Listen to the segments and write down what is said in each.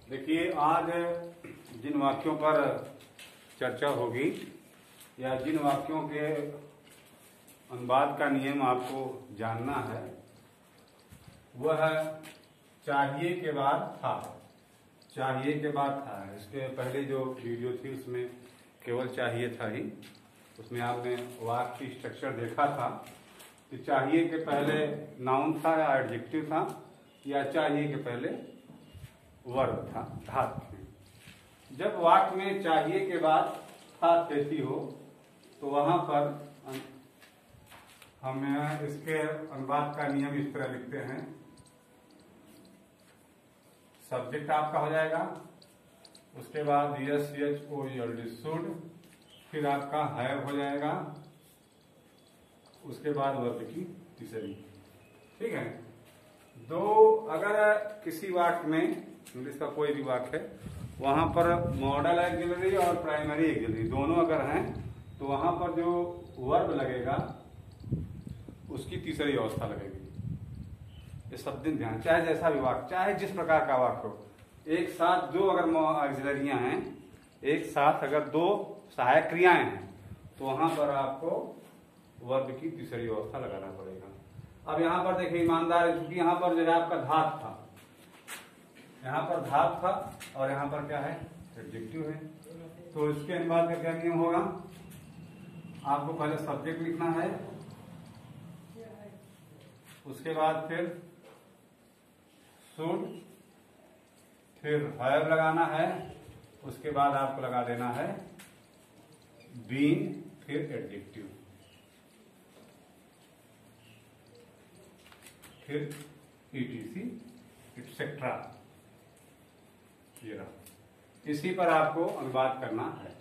देखिए, आज जिन वाक्यों पर चर्चा होगी या जिन वाक्यों के अनुवाद का नियम आपको जानना है वह चाहिए के बाद था। चाहिए के बाद था। इसके पहले जो वीडियो थी उसमें केवल चाहिए था ही, उसमें आपने वाक्य की स्ट्रक्चर देखा था कि चाहिए के पहले नाउन था या एडजेक्टिव था, या चाहिए के पहले वर्ब था, धातु थे। जब वाक्य में चाहिए के बाद था देती हो तो वहां पर हम इसके अनुवाद का नियम इस तरह लिखते हैं। सब्जेक्ट आपका हो जाएगा, उसके बाद SHOULD शुड, फिर आपका हैव हो जाएगा, उसके बाद वर्ब की तीसरी। ठीक है। दो अगर किसी वाक्य में इंग्लिश का कोई भी वाक्य है वहां पर मॉडल ऑक्सिलरी और प्राइमरी ऑक्सिलरी दोनों अगर हैं तो वहां पर जो वर्ब लगेगा उसकी तीसरी अवस्था लगेगी। ये सब दिन ध्यान, चाहे जैसा भी वाक्य, चाहे जिस प्रकार का वाक्य हो, एक साथ दो अगर ऑक्सिलरियां हैं, एक साथ अगर दो सहायक क्रियाएं हैं तो वहां पर आपको वर्ब की तीसरी अवस्था लगाना पड़ेगा। अब यहाँ पर देखिए ईमानदार, क्योंकि यहाँ पर जो है आपका धातु था, यहाँ पर धातु था और यहाँ पर क्या है, एडजेक्टिव है, तो इसके अनुवाद का क्या नियम होगा, आपको पहले सब्जेक्ट लिखना है, उसके बाद फिर शुड, फिर हैव लगाना है, उसके बाद आपको लगा देना है बीन, फिर एडजेक्टिव, फिर ETC एटसेट्रा। ये रहा, इसी पर आपको अनुवाद करना है।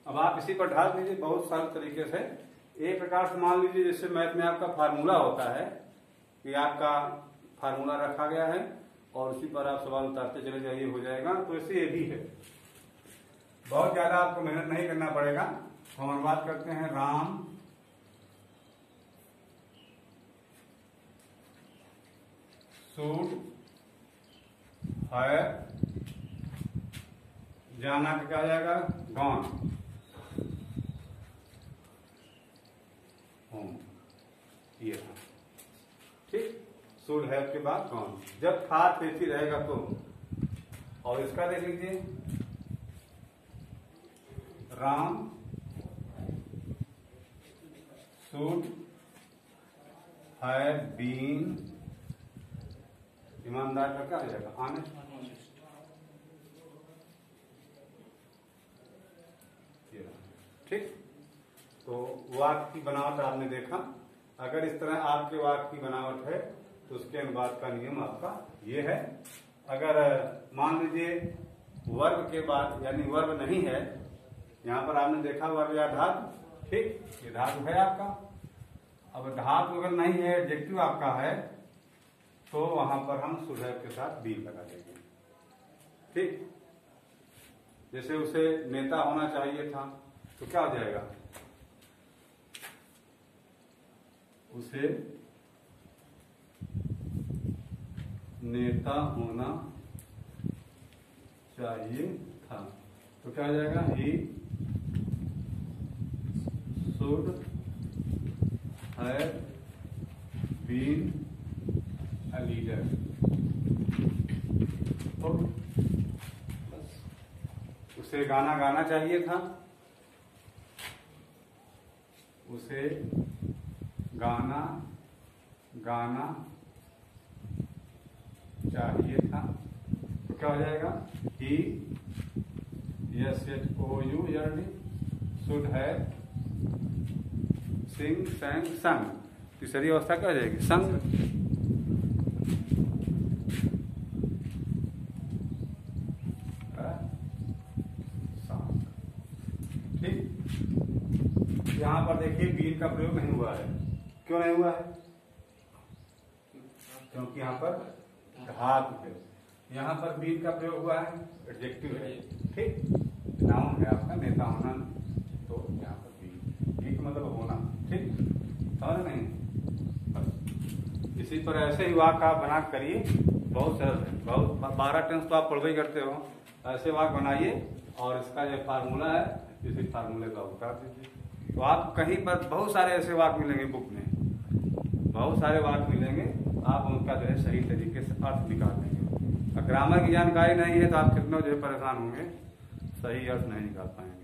अब आप इसी पर ढाल दीजिए बहुत सारे तरीके से। एक प्रकार से मान लीजिए जैसे मैथ में आपका फार्मूला होता है कि आपका फार्मूला रखा गया है और उसी पर आप सवाल उतारते चले जाइए, हो जाएगा। तो ऐसे ये भी है, बहुत ज्यादा आपको मेहनत नहीं करना पड़ेगा। हम अनुवाद करते हैं, राम शुड हैव, जाना का क्या आ जाएगा, गॉन होम। ये ठीक, शुड हैव के बाद गॉन। जब था तेती रहेगा तो, और इसका देख लीजिए, राम शुड हैव बीन, ईमानदार का क्या आ जाएगा, ऑनेस्ट। ठीक, तो वाक्य की बनावट आपने देखा। अगर इस तरह आपके वाक्य की बनावट है तो उसके अनुवाद का नियम आपका ये है। अगर मान लीजिए वर्ब के बाद यानी वर्ब नहीं है, यहाँ पर आपने देखा वर्ब या धातु, ठीक, ये धातु है आपका। अब धातु अगर नहीं है, एडजेक्टिव आपका है, तो वहां पर हम शुड हैव के साथ बीन लगा देंगे। ठीक, जैसे उसे नेता होना चाहिए था तो क्या हो जाएगा, उसे नेता होना चाहिए था, तो क्या हो जाएगा, he should have been a leader. तो बस उसे गाना गाना चाहिए था, उसे गाना गाना चाहिए था, तो क्या हो जाएगा, he SHOULD should have sing sang sang. तीसरी अवस्था क्या हो जाएगी, संग। ठीक, यहां पर देखिए बीन का प्रयोग नहीं हुआ है। क्यों नहीं हुआ है, क्योंकि यहाँ पर धातु है। यहाँ पर बीन का प्रयोग हुआ है, एडजेक्टिव है। ठीक, नाउन है आपका, नेता होना, तो यहाँ पर बीन का मतलब होना। ठीक, समझ नहीं, बस इसी पर ऐसे ही वाक्य आप बना करिए। बहुत सरल है, बहुत 12 टेंस तो आप पढ़ ही करते हो। ऐसे वाक्य बनाइए और इसका जो फार्मूला है इसी फार्मूले का उतार दीजिए। तो आप कहीं पर बहुत सारे ऐसे वाक्य मिलेंगे, बुक में बहुत सारे वाक्य मिलेंगे, आप उनका जो है सही तरीके से अर्थ निकाल लेंगे। ग्रामर की जानकारी नहीं है तो आप कितना जो है परेशान होंगे, सही अर्थ नहीं निकाल पाएंगे।